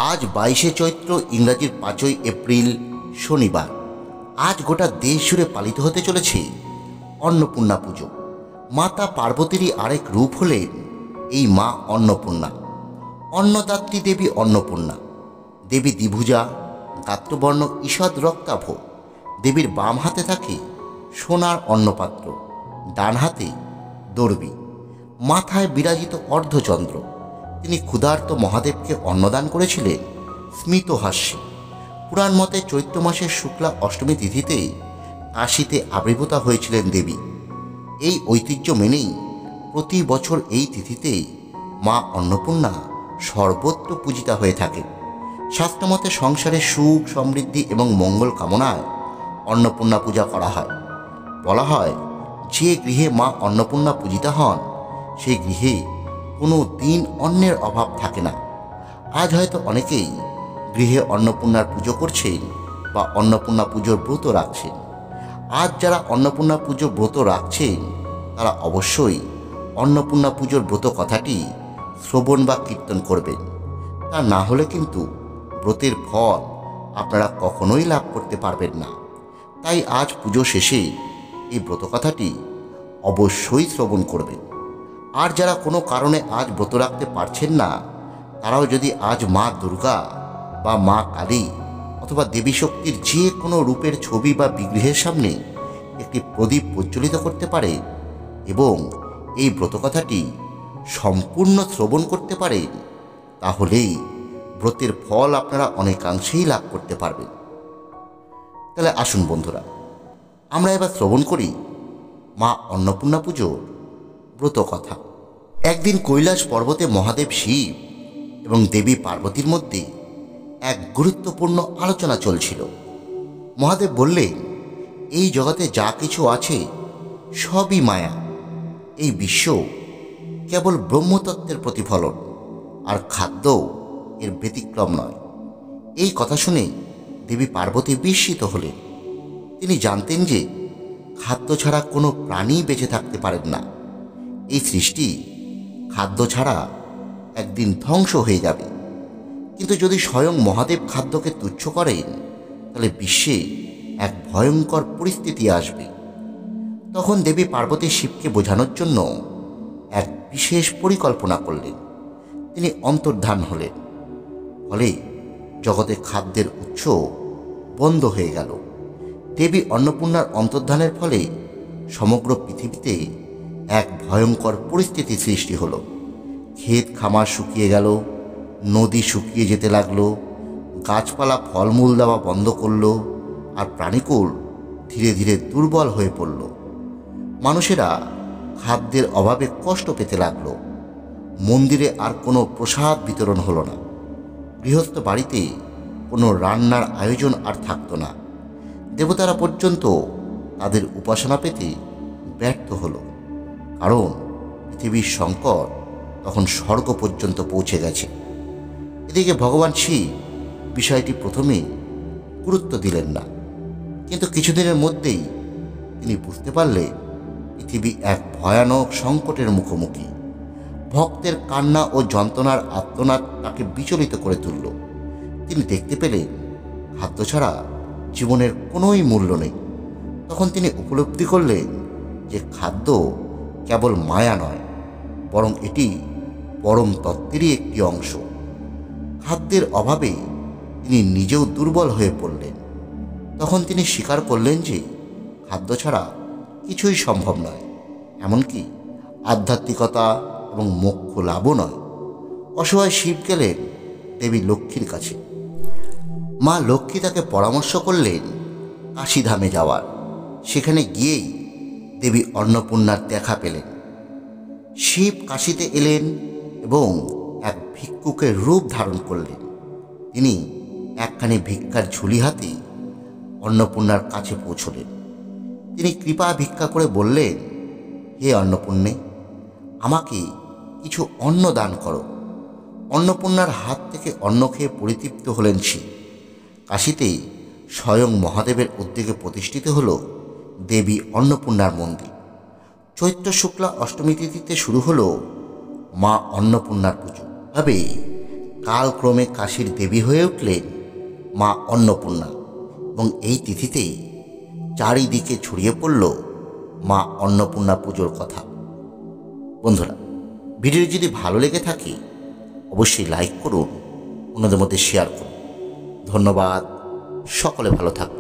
আজ 22শে চৈত্র, ইংরাজির 5ই এপ্রিল, শনিবার। আজ গোটা দেশ জুড়ে পালিত হতে চলেছে অন্নপূর্ণা পুজো। মাতা পার্বতীরই আরেক রূপ হলেন এই মা অন্নপূর্ণা। অন্নদাত্রী দেবী অন্নপূর্ণা। দেবী দ্বিভুজা, গাত্রবর্ণ ঈষৎ রক্তাভ। দেবীর বাম হাতে থাকে সোনার অন্নপাত্র, ডান হাতে দর্বি। মাথায় বিরাজিত অর্ধচন্দ্র। তিনি ক্ষুধার্ত মহাদেবকে অন্নদান করেছিলেন স্মিত হাস্যে। পুরাণ মতে চৈত্র মাসের শুক্লা অষ্টমী তিথিতে কাশীতে আবির্ভূতা হয়েছিলেন দেবী। এই ঐতিহ্য মেনেই প্রতি বছর এই তিথিতে মা অন্নপূর্ণা সর্বত্র পূজিতা হয়ে থাকে। শাস্ত্রমতে সংসারে সুখ সমৃদ্ধি এবং মঙ্গল কামনায় অন্নপূর্ণা পূজা করা হয়। বলা হয়, যে গৃহে মা অন্নপূর্ণা পূজিতা হন সেই গৃহে কোনো দিন অন্নের অভাব থাকে না। আজ হয়তো অনেকেই গৃহে অন্নপূর্ণার পুজো করছেন বা অন্নপূর্ণা পুজোর ব্রত রাখছেন। আজ যারা অন্নপূর্ণা পুজোর ব্রত রাখছেন তারা অবশ্যই অন্নপূর্ণা পুজোর ব্রত কথাটি শ্রবণ বা কীর্তন করবেন। তা না হলে কিন্তু ব্রতের ফল আপনারা কখনোই লাভ করতে পারবেন না। তাই আজ পুজো শেষে এই ব্রত কথাটি অবশ্যই শ্রবণ করবেন। আর যারা কোনো কারণে আজ ব্রত রাখতে পারছেন না, তারাও যদি আজ মা দুর্গা বা মা কালী অথবা দেবী শক্তির যে কোনো রূপের ছবি বা বিগ্রহের সামনে একটি প্রদীপ প্রজ্বলিত করতে পারে এবং এই ব্রতকথাটি সম্পূর্ণ শ্রবণ করতে পারেন, তাহলেই ব্রতের ফল আপনারা অনেকাংশেই লাভ করতে পারবেন। তাহলে আসুন বন্ধুরা, আমরা এবার শ্রবণ করি মা অন্নপূর্ণা পুজোর ব্রত কথা। একদিন কৈলাস পর্বতে মহাদেব শিব এবং দেবী পার্বতীর মধ্যে এক গুরুত্বপূর্ণ আলোচনা চলছিল। মহাদেব বললেন, এই জগতে যা কিছু আছে সবই মায়া। এই বিশ্ব কেবল ব্রহ্মতত্ত্বের প্রতিফলন, আর খাদ্য এর ব্যতিক্রম নয়। এই কথা শুনে দেবী পার্বতী বিস্মিত হলেন। তিনি জানতেন যে খাদ্য ছাড়া কোনো প্রাণী বেঁচে থাকতে পারেন না। এই সৃষ্টি খাদ্য ছাড়া একদিন ধ্বংস হয়ে যাবে। কিন্তু যদি স্বয়ং মহাদেব খাদ্যকে তুচ্ছ করেন, তাহলে বিশ্বে এক ভয়ঙ্কর পরিস্থিতি আসবে। তখন দেবী পার্বতী শিবকে বোঝানোর জন্য এক বিশেষ পরিকল্পনা করলেন। তিনি অন্তর্ধান হলেন। ফলে জগতে খাদ্যের উৎস বন্ধ হয়ে গেল। দেবী অন্নপূর্ণার অন্তর্ধানের ফলে সমগ্র পৃথিবীতে এক ভয়ঙ্কর পরিস্থিতি সৃষ্টি হলো। ক্ষেত খামার শুকিয়ে গেল, নদী শুকিয়ে যেতে লাগলো, গাছপালা ফলমূল দেওয়া বন্ধ করলো, আর প্রাণীকুল ধীরে ধীরে দুর্বল হয়ে পড়ল। মানুষেরা খাদ্যের অভাবে কষ্ট পেতে লাগলো। মন্দিরে আর কোনো প্রসাদ বিতরণ হলো না। গৃহস্থ বাড়িতে কোনো রান্নার আয়োজন আর থাকতো না। দেবতারা পর্যন্ত তাদের উপাসনা পেতে ব্যর্থ হলো, কারণ পৃথিবীর সংকট তখন স্বর্গ পর্যন্ত পৌঁছে গেছে। এদিকে ভগবান শিব বিষয়টি প্রথমে গুরুত্ব দিলেন না, কিন্তু কিছুদিনের মধ্যেই তিনি বুঝতে পারলেন পৃথিবী এক ভয়ানক সংকটের মুখোমুখি। ভক্তের কান্না ও যন্ত্রণার আর্তনাদ তাকে বিচলিত করে তুলল। তিনি দেখতে পেলেন খাদ্য ছাড়া জীবনের কোনোই মূল্য নেই। তখন তিনি উপলব্ধি করলেন যে খাদ্য কেবল মায়া নয়, বরং এটি পরম তত্ত্বেরই একটি অংশ। খাদ্যের অভাবে তিনি নিজেও দুর্বল হয়ে পড়লেন। তখন তিনি স্বীকার করলেন যে খাদ্য ছাড়া কিছুই সম্ভব নয়, এমনকি আধ্যাত্মিকতা এবং মোক্ষ লাভও নয়। অসহায় শিব গেলেন দেবী লক্ষ্মীর কাছে। মা লক্ষ্মী তাকে পরামর্শ করলেন কাশীধামে যাওয়ার। সেখানে গিয়েই দেবী অন্নপূর্ণার দেখা পেলেন। শিব কাশীতে এলেন এবং এক ভিক্ষুকের রূপ ধারণ করলেন। তিনি একখানি ভিক্ষার ঝুলি হাতে অন্নপূর্ণার কাছে পৌঁছলেন। তিনি কৃপা ভিক্ষা করে বললেন, হে অন্নপূর্ণে, আমাকে কিছু অন্ন দান করো। অন্নপূর্ণার হাত থেকে অন্ন খেয়ে পরিতৃপ্ত হলেন শিব। কাশীতে স্বয়ং মহাদেবের উদ্যোগে প্রতিষ্ঠিত হল দেবী অন্নপূর্ণার মন্দির। চৈত্র শুক্লা অষ্টমী তিথিতে শুরু হলো মা অন্নপূর্ণার পুজো। তবে কালক্রমে কাশীর দেবী হয়ে উঠলেন মা অন্নপূর্ণা এবং এই তিথিতেই চারিদিকে ছড়িয়ে পড়ল মা অন্নপূর্ণা পুজোর কথা। বন্ধুরা, ভিডিও যদি ভালো লেগে থাকে অবশ্যই লাইক করুন, অন্যদের মধ্যে শেয়ার করুন। ধন্যবাদ, সকলে ভালো থাকুন।